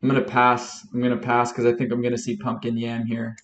I'm gonna pass. I'm gonna pass because I think I'm gonna see pumpkin yam here.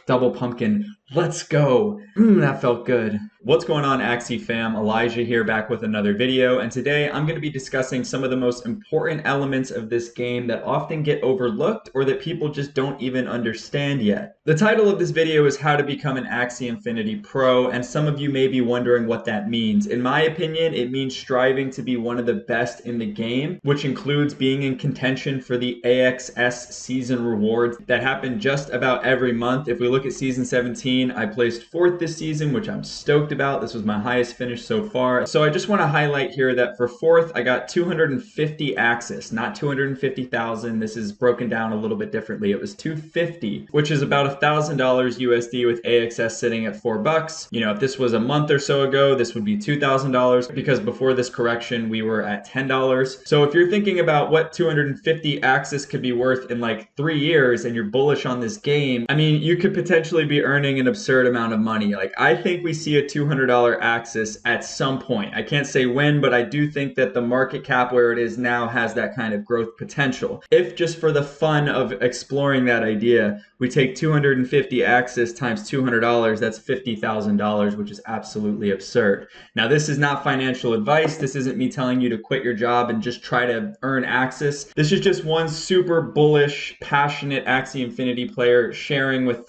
Double pumpkin. Let's go. That felt good. What's going on, Axie fam? Elijah here, back with another video, and today I'm going to be discussing some of the most important elements of this game that often get overlooked or that people just don't even understand yet. The title of this video is How to Become an Axie Infinity Pro, and some of you may be wondering what that means. In my opinion, it means striving to be one of the best in the game, which includes being in contention for the AXS season rewards that happen just about every month. If we look at season 17, I placed 4th this season, which I'm stoked about. This was my highest finish so far. So I just want to highlight here that for 4th, I got 250 Axis, not 250,000. This is broken down a little bit differently. It was 250, which is about $1,000 USD with AXS sitting at $4. You know, if this was a month or so ago, this would be $2,000 because before this correction, we were at $10. So if you're thinking about what 250 Axis could be worth in like 3 years and you're bullish on this game, I mean, you could potentially be earning an absurd amount of money. Like, I think we see a $200 Axis at some point. I can't say when, but I do think that the market cap where it is now has that kind of growth potential. If just for the fun of exploring that idea, we take 250 Axis times $200, that's $50,000, which is absolutely absurd. Now, this is not financial advice. This isn't me telling you to quit your job and just try to earn Axis. This is just one super bullish, passionate Axie Infinity player sharing with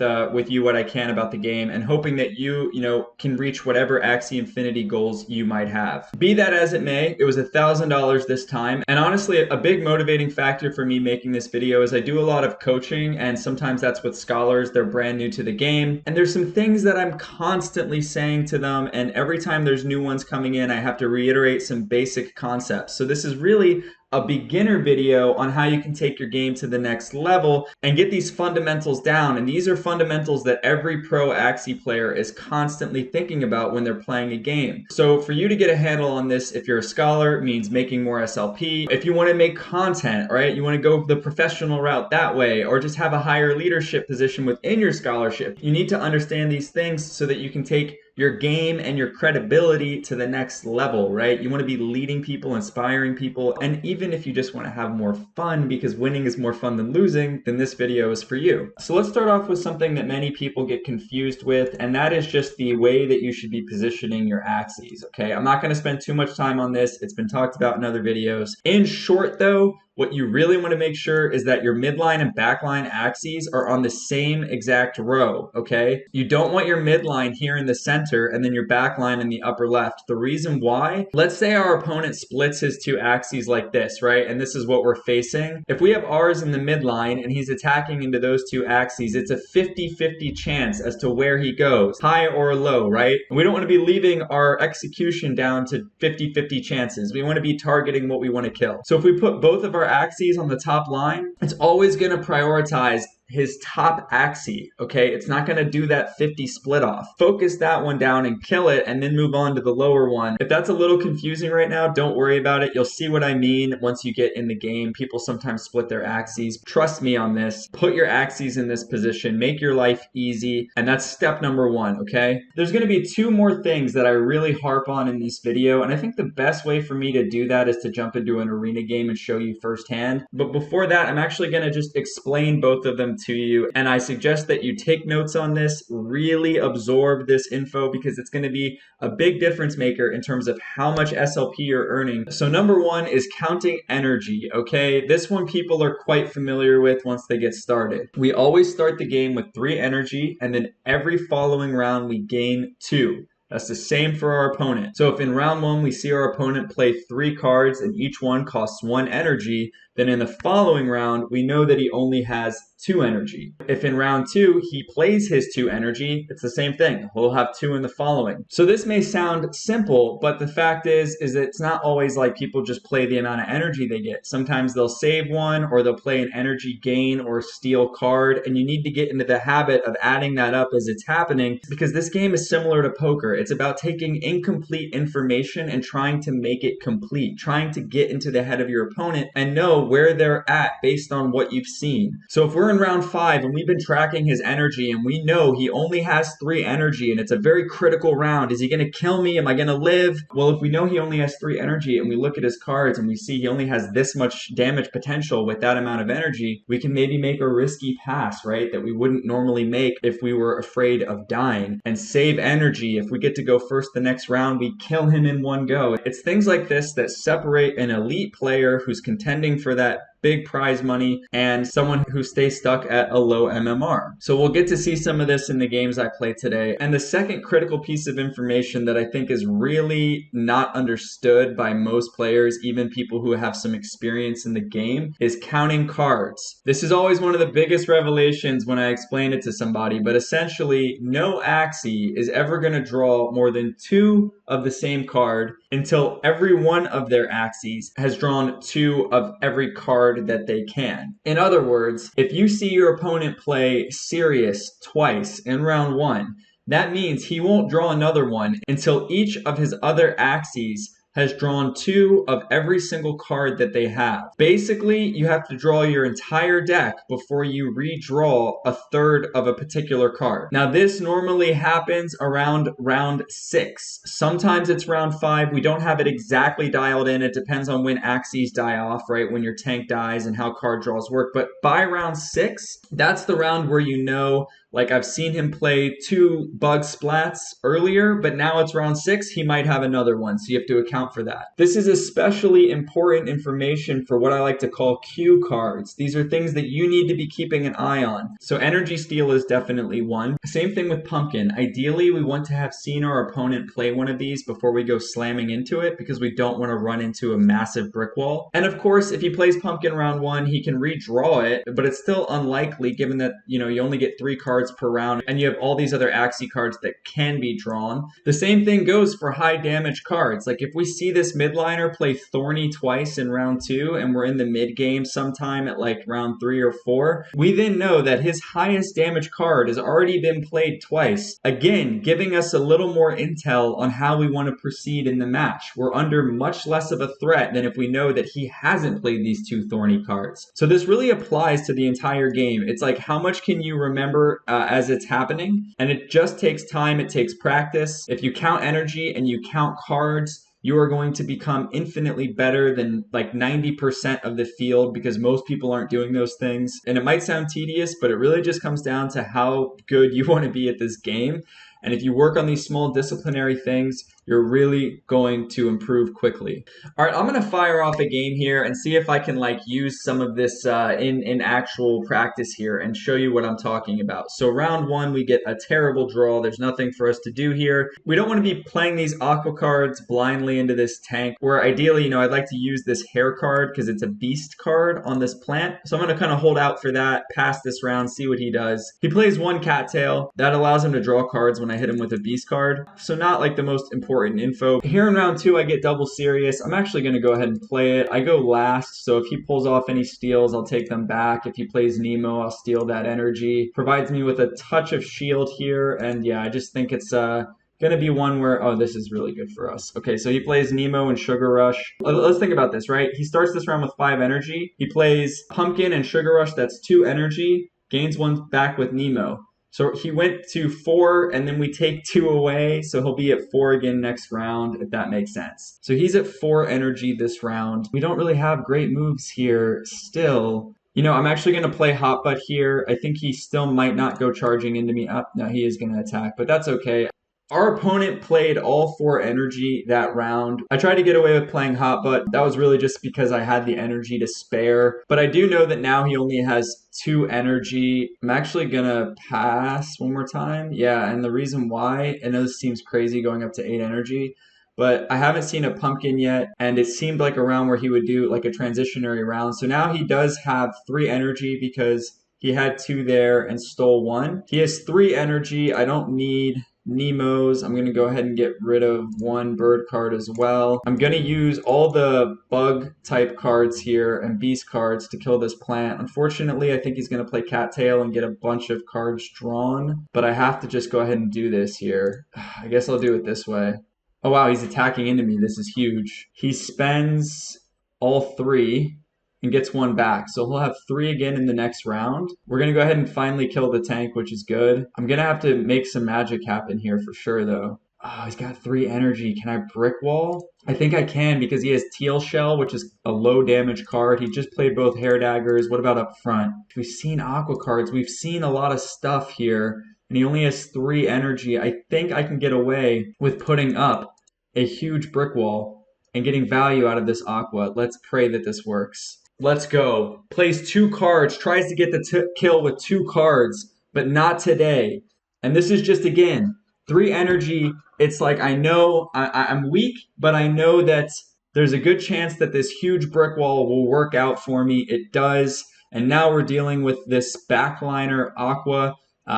you what I can about the game and hoping that you can reach whatever Axie Infinity goals you might have. Be that as it may, it was $1,000 this time. And honestly, a big motivating factor for me making this video is I do a lot of coaching, and sometimes that's with scholars. They're brand new to the game. And there's some things that I'm constantly saying to them, and every time there's new ones coming in, I have to reiterate some basic concepts. So this is really a beginner video on how you can take your game to the next level and get these fundamentals down. And these are fundamentals that every pro Axie player is constantly thinking about when they're playing a game. So for you to get a handle on this, if you're a scholar, it means making more SLP. If you want to make content, right, you want to go the professional route that way, or just have a higher leadership position within your scholarship, you need to understand these things so that you can take your game and your credibility to the next level, right? You want to be leading people, inspiring people, and even if you just want to have more fun because winning is more fun than losing, then this video is for you. So let's start off with something that many people get confused with, and that is just the way that you should be positioning your Axies, okay? I'm not going to spend too much time on this. It's been talked about in other videos. In short, though, what you really want to make sure is that your midline and backline Axies are on the same exact row, okay? You don't want your midline here in the center and then your backline in the upper left. The reason why, let's say our opponent splits his two Axies like this, right? And this is what we're facing. If we have ours in the midline and he's attacking into those two Axies, it's a 50-50 chance as to where he goes, high or low, right? And we don't want to be leaving our execution down to 50-50 chances. We want to be targeting what we want to kill. So if we put both of our Axies on the top line, it's always going to prioritize his top Axie, okay? It's not going to do that 50 split off. Focus that one down and kill it and then move on to the lower one. If that's a little confusing right now, don't worry about it. You'll see what I mean once you get in the game. People sometimes split their Axies. Trust me on this. Put your Axies in this position. Make your life easy. And that's step number 1, okay? There's going to be 2 more things that I really harp on in this video. And I think the best way for me to do that is to jump into an arena game and show you firsthand. But before that, I'm actually going to just explain both of them to you, and I suggest that you take notes on this, really absorb this info because it's going to be a big difference maker in terms of how much SLP you're earning. So number 1 is counting energy, okay? This one people are quite familiar with once they get started. We always start the game with 3 energy, and then every following round we gain 2. That's the same for our opponent. So if in round 1 we see our opponent play 3 cards and each one costs 1 energy, then in the following round, we know that he only has 2 energy. If in round 2, he plays his 2 energy, it's the same thing. We'll have 2 in the following. So this may sound simple, but the fact is it's not always like people just play the amount of energy they get. Sometimes they'll save 1, or they'll play an energy gain or steal card, and you need to get into the habit of adding that up as it's happening, because this game is similar to poker. It's about taking incomplete information and trying to make it complete, trying to get into the head of your opponent and know where they're at based on what you've seen. So if we're in round 5 and we've been tracking his energy and we know he only has 3 energy and it's a very critical round, is he going to kill me? Am I going to live? Well, if we know he only has 3 energy and we look at his cards and we see he only has this much damage potential with that amount of energy, we can maybe make a risky pass, right? That we wouldn't normally make if we were afraid of dying, and save energy. If we get to go first the next round, we kill him in one go. It's things like this that separate an elite player who's contending for that big prize money and someone who stays stuck at a low MMR. So we'll get to see some of this in the games I play today. And the second critical piece of information that I think is really not understood by most players, even people who have some experience in the game, is counting cards. This is always one of the biggest revelations when I explain it to somebody, but essentially no Axie is ever going to draw more than 2 of the same card until every one of their Axies has drawn 2 of every card that they can. In other words, if you see your opponent play Sirius twice in round 1, that means he won't draw another one until each of his other Axies has drawn 2 of every single card that they have. Basically, you have to draw your entire deck before you redraw a third of a particular card. Now, this normally happens around round 6. Sometimes it's round 5. We don't have it exactly dialed in. It depends on when Axies die off, right? When your tank dies and how card draws work. But by round 6, that's the round where you know, like I've seen him play 2 bug splats earlier, but now it's round 6, he might have another one, so you have to account for that. This is especially important information for what I like to call cue cards. These are things that you need to be keeping an eye on. So energy steal is definitely one. Same thing with pumpkin. Ideally, we want to have seen our opponent play one of these before we go slamming into it, because we don't want to run into a massive brick wall. And of course, if he plays pumpkin round 1, he can redraw it, but it's still unlikely given that, you only get 3 cards per round and you have all these other Axie cards that can be drawn. The same thing goes for high damage cards. Like if we see this midliner play Thorny twice in round 2 and we're in the mid game sometime at like round 3 or 4, we then know that his highest damage card has already been played twice. Again, giving us a little more intel on how we want to proceed in the match. We're under much less of a threat than if we know that he hasn't played these 2 Thorny cards. So this really applies to the entire game. It's like, how much can you remember as it's happening? And it just takes time, it takes practice. If you count energy and you count cards, you are going to become infinitely better than like 90% of the field, because most people aren't doing those things. And it might sound tedious, but it really just comes down to how good you want to be at this game. And if you work on these small disciplinary things, you're really going to improve quickly. All right, I'm going to fire off a game here and see if I can use some of this in actual practice here and show you what I'm talking about. So round 1, we get a terrible draw. There's nothing for us to do here. We don't want to be playing these aqua cards blindly into this tank, where ideally, I'd like to use this hair card because it's a beast card on this plant. So I'm going to kind of hold out for that, pass this round, see what he does. He plays 1 cattail. That allows him to draw cards when I hit him with a beast card. So not like the most important info. Here in round 2, I get double Sirius. I'm actually going to go ahead and play it. I go last, so if he pulls off any steals, I'll take them back. If he plays Nemo, I'll steal that energy. Provides me with a touch of shield here, and yeah, I just think it's going to be one where, oh, this is really good for us. Okay, so he plays Nemo and Sugar Rush. Let's think about this, right? He starts this round with 5 energy. He plays Pumpkin and Sugar Rush, that's 2 energy, gains 1 back with Nemo. So he went to 4, and then we take 2 away, so he'll be at 4 again next round, if that makes sense. So he's at 4 energy this round. We don't really have great moves here still. I'm actually going to play Hot Butt here. I think he still might not go charging into me. No, he is going to attack, but that's okay. Our opponent played all 4 energy that round. I tried to get away with playing Hot Butt. That was really just because I had the energy to spare. But I do know that now he only has 2 energy. I'm actually gonna pass one more time. Yeah, and the reason why, I know this seems crazy going up to 8 energy, but I haven't seen a pumpkin yet, and it seemed like a round where he would do like a transitionary round. So now he does have 3 energy because he had 2 there and stole 1. He has 3 energy. I don't need Nemo's. I'm going to go ahead and get rid of 1 bird card as well. I'm going to use all the bug type cards here and beast cards to kill this plant. Unfortunately, I think he's going to play cattail and get a bunch of cards drawn, but I have to just go ahead and do this here. I guess I'll do it this way. Oh wow, he's attacking into me. This is huge. He spends all 3. and gets one back. So he'll have 3 again in the next round. We're going to go ahead and finally kill the tank, which is good. I'm going to have to make some magic happen here for sure, though. Oh, he's got 3 energy. Can I brick wall? I think I can because he has Teal Shell, which is a low damage card. He just played both Hair Daggers. What about up front? We've seen Aqua cards. We've seen a lot of stuff here. And he only has 3 energy. I think I can get away with putting up a huge brick wall and getting value out of this Aqua. Let's pray that this works. Let's go. Plays 2 cards, tries to get the kill with 2 cards, but not today. And this is just, again, 3 energy. It's like I know I'm weak, but I know that there's a good chance that this huge brick wall will work out for me. It does. And now we're dealing with this backliner Aqua.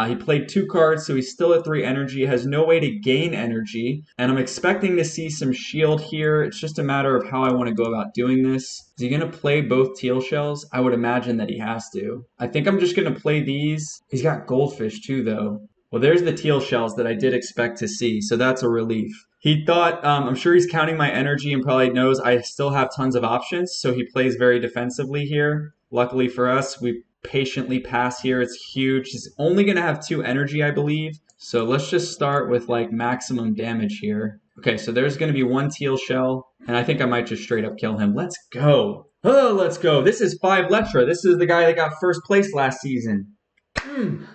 He played 2 cards, so he's still at 3 energy, has no way to gain energy, and I'm expecting to see some shield here. It's just a matter of how I want to go about doing this. Is he going to play both Teal Shells? I would imagine that he has to. I think I'm just going to play these. He's got Goldfish too, though. Well, there's the Teal Shells that I did expect to see, so that's a relief. He thought, I'm sure he's counting my energy and probably knows I still have tons of options, so he plays very defensively here. Luckily for us, we patiently pass here. It's huge. He's only going to have 2 energy, I believe. So let's just start with like maximum damage here. Okay, so there's going to be 1 Teal Shell, and I think I might just straight up kill him. Let's go. Oh, let's go. This is 5 Letra. This is the guy that got first place last season.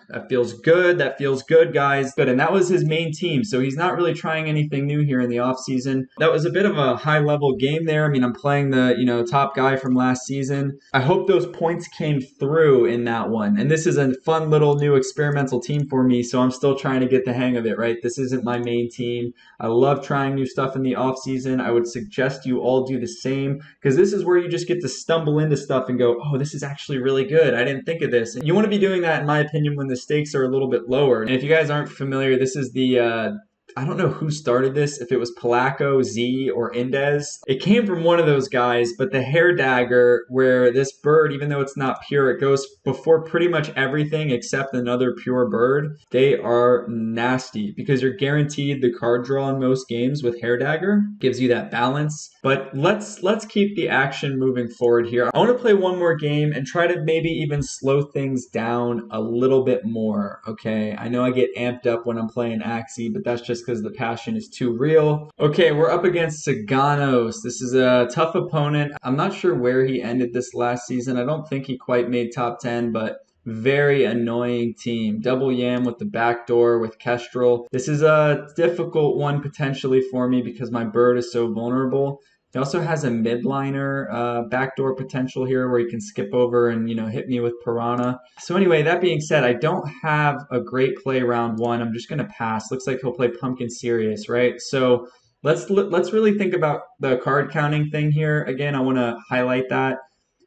That feels good. That feels good, guys. Good. And that was his main team. So he's not really trying anything new here in the offseason. That was a bit of a high-level game there. I mean, I'm playing the, top guy from last season. I hope those points came through in that one. And this is a fun little new experimental team for me, so I'm still trying to get the hang of it, right? This isn't my main team. I love trying new stuff in the offseason. I would suggest you all do the same because this is where you just get to stumble into stuff and go, oh, this is actually really good. I didn't think of this. And you want to be doing that, in my opinion, when the stakes are a little bit lower. And if you guys aren't familiar, this is the I don't know who started this, if it was Palaco, Z, or Indez. It came from one of those guys, but the hair dagger, where this bird, even though it's not pure, it goes before pretty much everything except another pure bird. They are nasty because you're guaranteed the card draw in most games with hair dagger. Gives you that balance. But let's keep the action moving forward here. I want to play one more game and try to maybe even slow things down a little bit more, okay? I know I get amped up when I'm playing Axie, but that's just because the passion is too real. Okay, we're up against Siganos. This is a tough opponent. I'm not sure where he ended this last season. I don't think he quite made top 10, but very annoying team. Double Yam with the backdoor with Kestrel. This is a difficult one potentially for me because my bird is so vulnerable. He also has a midliner backdoor potential here where he can skip over and, hit me with Piranha. So anyway, that being said, I don't have a great play round 1. I'm just going to pass. Looks like he'll play Pumpkin Serious, right? So let's really think about the card counting thing here. Again, I want to highlight that.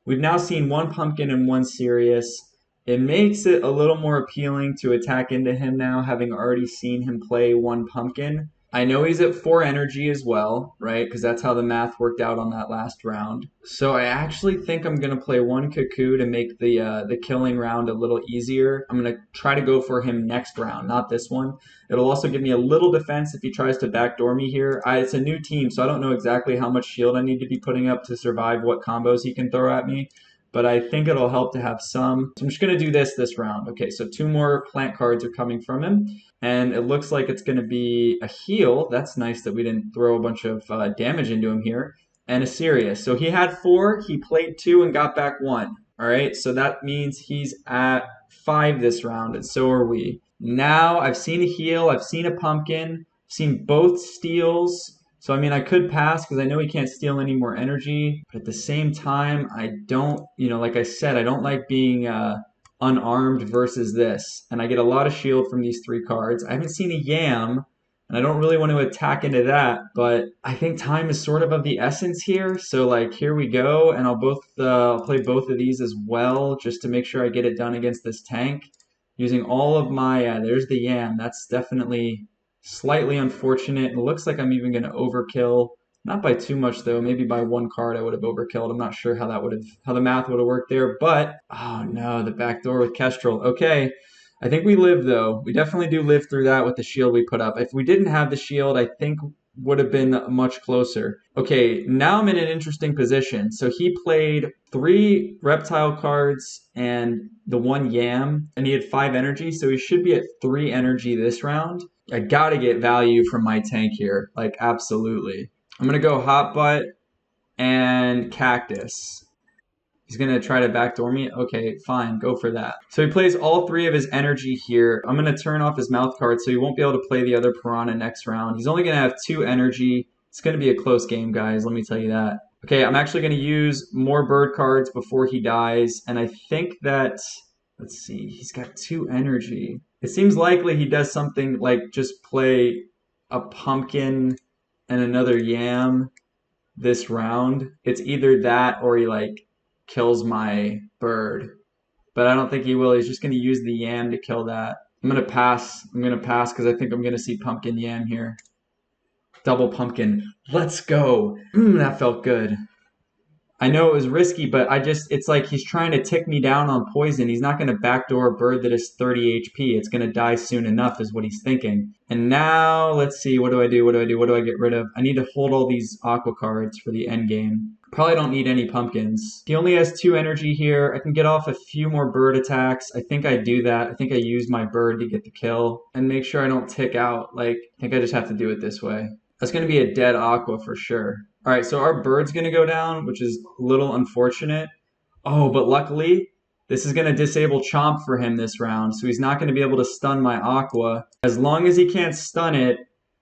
We've now seen 1 Pumpkin and 1 Serious. It makes it a little more appealing to attack into him now, having already seen him play 1 Pumpkin. I know he's at 4 energy as well, right? Because that's how the math worked out on that last round. So I actually think I'm going to play 1 Cuckoo to make the killing round a little easier. I'm going to try to go for him next round, not this one. It'll also give me a little defense if he tries to backdoor me here. It's a new team, so I don't know exactly how much shield I need to be putting up to survive what combos he can throw at me. But I think it'll help to have some. So I'm just going to do this round. Okay, so 2 more plant cards are coming from him. And it looks like it's going to be a heal. That's nice that we didn't throw a bunch of damage into him here. And a Serious. So he had 4, he played 2 and got back 1. All right, so that means he's at 5 this round, and so are we. Now I've seen a heal, I've seen a pumpkin, seen both steals. So, I mean, I could pass because I know he can't steal any more energy. But at the same time, I don't, like I said, I don't like being unarmed versus this. And I get a lot of shield from these 3 cards. I haven't seen a Yam, and I don't really want to attack into that. But I think time is sort of the essence here. So, like, here we go. And I'll play both of these as well just to make sure I get it done against this tank. Using all of my, there's the Yam. That's definitely slightly unfortunate. It looks like I'm even going to overkill. Not by too much, though. Maybe by 1 card I would have overkilled. I'm not sure how the math would have worked there. But, oh no, the backdoor with Kestrel. Okay, I think we live, though. We definitely do live through that with the shield we put up. If we didn't have the shield, I think would have been much closer. Okay, now I'm in an interesting position. So he played 3 reptile cards and the 1 yam, and he had 5 energy, so he should be at 3 energy this round. I gotta get value from my tank here, like absolutely. I'm gonna go hot butt and cactus. He's going to try to backdoor me? Okay, fine, go for that. So he plays all 3 of his energy here. I'm going to turn off his mouth card so he won't be able to play the other piranha next round. He's only going to have 2 energy. It's going to be a close game, guys, let me tell you that. Okay, I'm actually going to use more bird cards before he dies, and I think that, let's see, he's got 2 energy. It seems likely he does something like just play a pumpkin and another yam this round. It's either that or he like kills my bird, but I don't think he will. He's just going to use the yam to kill that. I'm going to pass because I think I'm going to see pumpkin yam here. Double pumpkin. Let's go. That felt good. I know it was risky, but it's like he's trying to tick me down on poison. He's not going to backdoor a bird that is 30 HP. It's going to die soon enough is what he's thinking. And now, let's see, what do I do? What do I get rid of? I need to hold all these aqua cards for the end game. Probably don't need any pumpkins. He only has 2 energy here. I can get off a few more bird attacks. I think I do that. I think I use my bird to get the kill and make sure I don't tick out. Like, I think I just have to do it this way. That's going to be a dead aqua for sure. All right, so our bird's going to go down, which is a little unfortunate. Oh, but luckily, this is going to disable Chomp for him this round, so he's not going to be able to stun my aqua. As long as he can't stun it,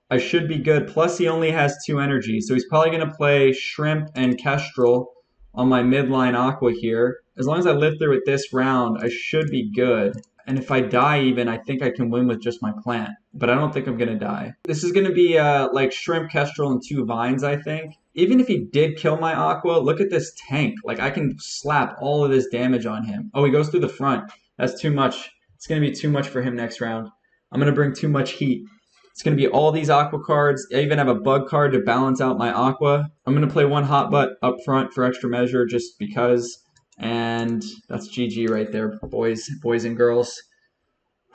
I should be good. Plus, he only has 2 energy, so he's probably going to play Shrimp and Kestrel on my midline aqua here. As long as I live through it this round, I should be good. And if I die even, I think I can win with just my plant. But I don't think I'm going to die. This is going to be like Shrimp, Kestrel, and 2 vines, I think. Even if he did kill my aqua, look at this tank. Like, I can slap all of this damage on him. Oh, he goes through the front. That's too much. It's going to be too much for him next round. I'm going to bring too much heat. It's going to be all these aqua cards. I even have a bug card to balance out my aqua. I'm going to play 1 hot butt up front for extra measure just because. And that's GG right there, boys and girls.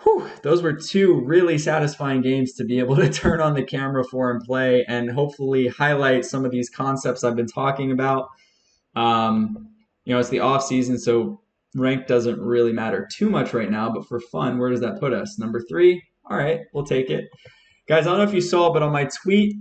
Whew, those were 2 really satisfying games to be able to turn on the camera for and play and hopefully highlight some of these concepts I've been talking about. You know, it's the off season, so rank doesn't really matter too much right now, but for fun, where does that put us? Number 3? All right, we'll take it. Guys, I don't know if you saw, but on my tweet,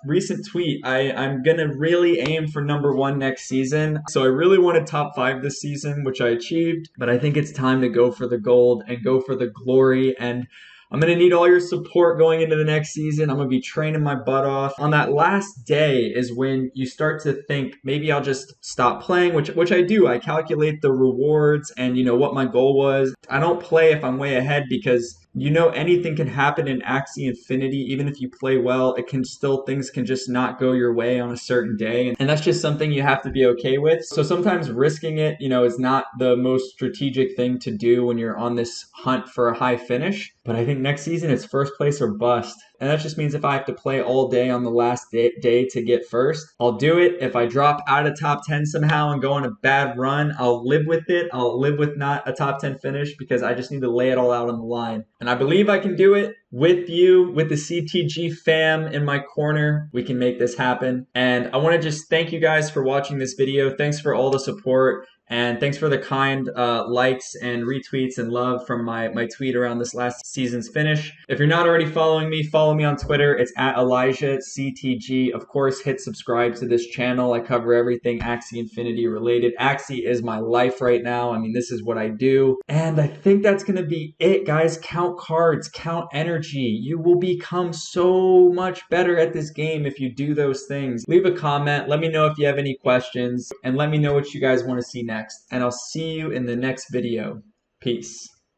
recent tweet, I'm going to really aim for number 1 next season. So I really wanted top 5 this season, which I achieved. But I think it's time to go for the gold and go for the glory. And I'm going to need all your support going into the next season. I'm going to be training my butt off. On that last day is when you start to think, maybe I'll just stop playing, which I do. I calculate the rewards and, you know, what my goal was. I don't play if I'm way ahead because, you know, anything can happen in Axie Infinity. Even if you play well, things can just not go your way on a certain day. And that's just something you have to be okay with. So sometimes risking it, you know, is not the most strategic thing to do when you're on this hunt for a high finish. But I think next season it's first place or bust. And that just means if I have to play all day on the last day to get first, I'll do it. If I drop out of top 10 somehow and go on a bad run, I'll live with it. I'll live with not a top 10 finish because I just need to lay it all out on the line. And I believe I can do it with you, with the CTG fam in my corner. We can make this happen. And I want to just thank you guys for watching this video. Thanks for all the support. And thanks for the kind likes and retweets and love from my tweet around this last season's finish. If you're not already following me, follow me on Twitter. It's @ElijahCTG. Of course, hit subscribe to this channel. I cover everything Axie Infinity related. Axie is my life right now. I mean, this is what I do. And I think that's going to be it, guys. Count cards, count energy. You will become so much better at this game if you do those things. Leave a comment. Let me know if you have any questions. And let me know what you guys want to see next. And I'll see you in the next video. Peace.